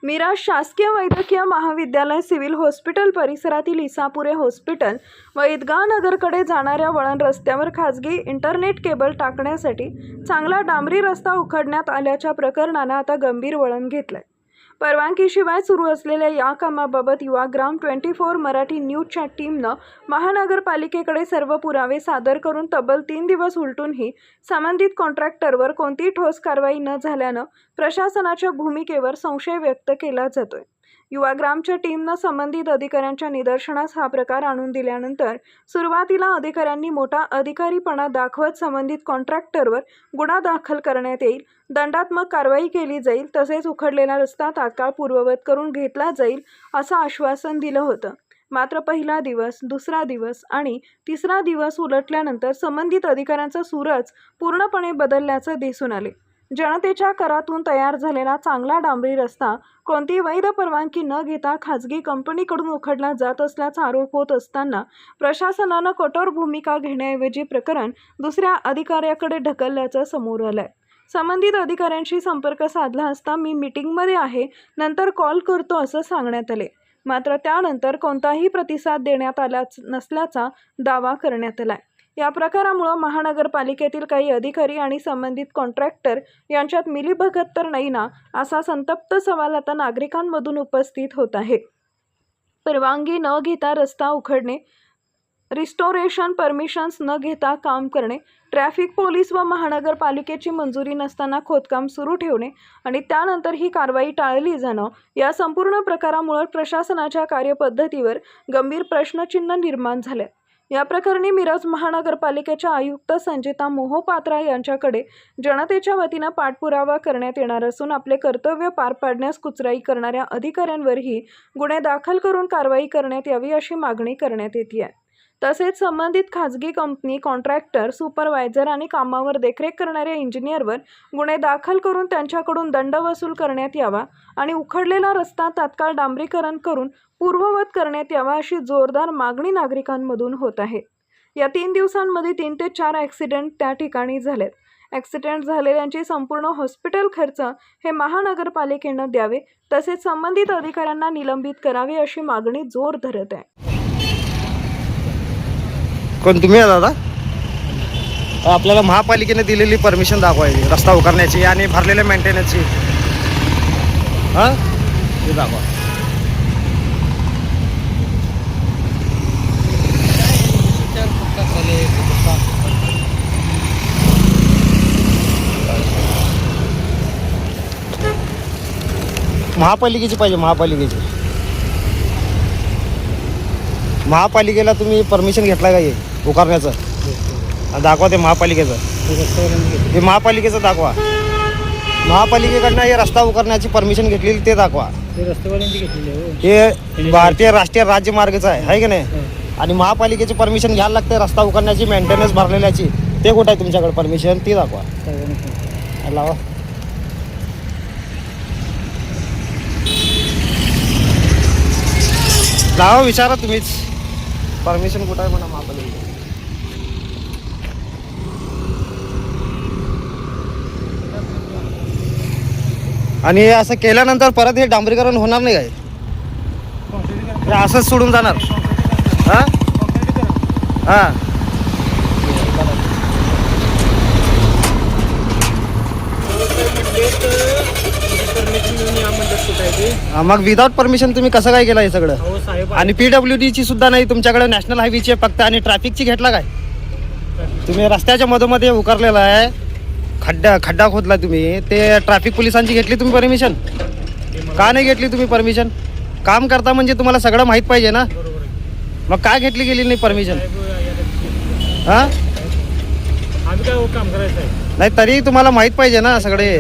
मिराज शासकीय वैद्यकीय महाविद्यालय सिव्हिल हॉस्पिटल परिसरातील इसापुरे हॉस्पिटल व ईदगाह नगरकडे जाणाऱ्या वळण रस्त्यावर खासगी इंटरनेट केबल टाकण्यासाठी चांगला डांबरी रस्ता उखडण्यात आल्याच्या प्रकरणाने आता गंभीर वळण घेतलंय। परवानगीशिवाय सुरू असलेल्या या कामाबाबत युवाग्राम 24 मराठी न्यूजच्या टीमनं महानगरपालिकेकडे सर्व पुरावे सादर करून तब्बल 3 दिवस उलटूनही संबंधित कॉन्ट्रॅक्टरवर कोणतीही ठोस कारवाई न झाल्यानं प्रशासनाच्या भूमिकेवर संशय व्यक्त केला जातोय। युवाग्रामच्या टीमनं संबंधित अधिकाऱ्यांच्या निदर्शनास हा प्रकार आणून दिल्यानंतर सुरुवातीला अधिकाऱ्यांनी मोठा अधिकारीपणा दाखवत संबंधित कॉन्ट्रॅक्टरवर गुन्हा दाखल करण्यात येईल, दंडात्मक कारवाई केली जाईल, तसेच उखडलेला रस्ता तात्काळ पूर्ववत करून घेतला जाईल असं आश्वासन दिलं होतं। मात्र पहिला दिवस, दुसरा दिवस आणि तिसरा दिवस उलटल्यानंतर संबंधित अधिकाऱ्यांचा सूरच पूर्णपणे बदलल्याचं दिसून आले। जनतेच्या करातून तयार झालेला चांगला डांबरी रस्ता कोणती वैध परवानगी न घेता खाजगी कंपनीकडून उखडला जात असल्याचा आरोप होत असताना प्रशासनानं कठोर भूमिका घेण्याऐवजी प्रकरण दुसऱ्या अधिकाऱ्याकडे ढकलल्याचं समोर आलंय। संबंधित अधिकाऱ्यांशी संपर्क साधला असता मी मीटिंगमध्ये आहे, नंतर कॉल करतो असं सांगण्यात आले। मात्र त्यानंतर कोणताही प्रतिसाद देण्यात आला नसल्याचा दावा करण्यात आलाय। या प्रकारामुळे महानगरपालिकेतील काही अधिकारी आणि संबंधित कॉन्ट्रॅक्टर यांच्यात मिलीभगत तर नाही ना, असा संतप्त सवाल आता नागरिकांमधून उपस्थित होत आहे। परवानगी न घेता रस्ता उखडणे, रिस्टोरेशन परमिशन्स न घेता काम करणे, ट्रॅफिक पोलीस व महानगरपालिकेची मंजुरी नसताना खोदकाम सुरू ठेवणे आणि त्यानंतर ही कारवाई टाळली जाणं, या संपूर्ण प्रकारामुळे प्रशासनाच्या कार्यपद्धतीवर गंभीर प्रश्नचिन्ह निर्माण झाले। या प्रकरणी मिरज महानगरपालिकेच्या आयुक्त संजिता मोहोपात्रा यांच्याकडे जनतेच्या वतीनं पाठपुरावा करण्यात येणार असून आपले कर्तव्य पार पाडण्यास कुचराई करणाऱ्या अधिकाऱ्यांवरही गुन्हे दाखल करून कारवाई करण्यात यावी अशी मागणी करण्यात येते आहे। तसेच संबंधित खाजगी कंपनी, कॉन्ट्रॅक्टर, सुपरवायझर आणि कामावर देखरेख करणाऱ्या इंजिनियरवर गुन्हे दाखल करून त्यांच्याकडून दंड वसूल करण्यात यावा आणि उखडलेला रस्ता तात्काळ डांबरीकरण करून पूर्ववत करण्यात यावा अशी जोरदार मागणी नागरिकांमधून होत आहे। या 3 दिवसांमध्ये 3 ते 4 ॲक्सिडेंट त्या ठिकाणी झालेत। ॲक्सिडेंट झालेल्यांची संपूर्ण हॉस्पिटल खर्च हे महानगरपालिकेनं द्यावे, तसेच संबंधित अधिकाऱ्यांना निलंबित करावे अशी मागणी जोर धरत आहे। कोण तुम्ही दादा? आपल्याला महापालिकेने दिलेली परमिशन दाखवायची रस्ता उकारण्याची आणि भरलेल्या मेंटेनन्सची, हां ते दाखवा। महापालिकेची पाहिजे, महापालिकेला तुम्ही परमिशन घेतला का हे उकारण्याचं? दाखवा ते महापालिकेचं, हे महापालिकेचं दाखवा। महापालिकेकडनं हे रस्ता उकारण्याची परमिशन घेतलेली ते दाखवा। हे भारतीय राष्ट्रीय राज्यमार्गाचं आहे की नाही? आणि महापालिकेची परमिशन घ्यायला लागते रस्ता उकारण्याची, मेंटेनन्स भरलेल्याची, ते कुठं आहे तुमच्याकडे परमिशन? ती दाखवा। लावा लावा, विचारा तुम्हीच परमिशन कुठं आहे म्हणा महापालिकेची। आणि असं केल्यानंतर परत हे डांबरीकरण होणार नाही काय? हे असंच सोडून जाणार? हां हां, मग विदाउट परमिशन तुम्ही कसं काय केलं हे सगळं? आणि PWDची सुद्धा नाही तुमच्याकडे, नॅशनल हायवेची फक्त, आणि ट्रॅफिकची घेतला काय तुम्ही? रस्त्याच्या मधोमध्ये उकारलेला आहे, खड्डा खोदला तुम्ही, ते ट्रॅफिक पोलिसांची घेतली तुम्ही परमिशन? का नाही घेतली तुम्ही परमिशन? काम करता म्हणजे तुम्हाला सगळं माहीत पाहिजे ना, मग काय घेतली गेली नाही परमिशन? हां, नाही तरी तुम्हाला माहीत पाहिजे ना सगळे,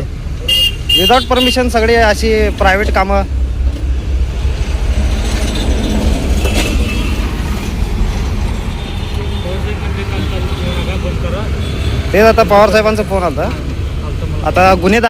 विदाउट परमिशन सगळे अशी प्रायव्हेट कामं। ते आता पवार साहेबांचा फोन आला, आता गुन्हे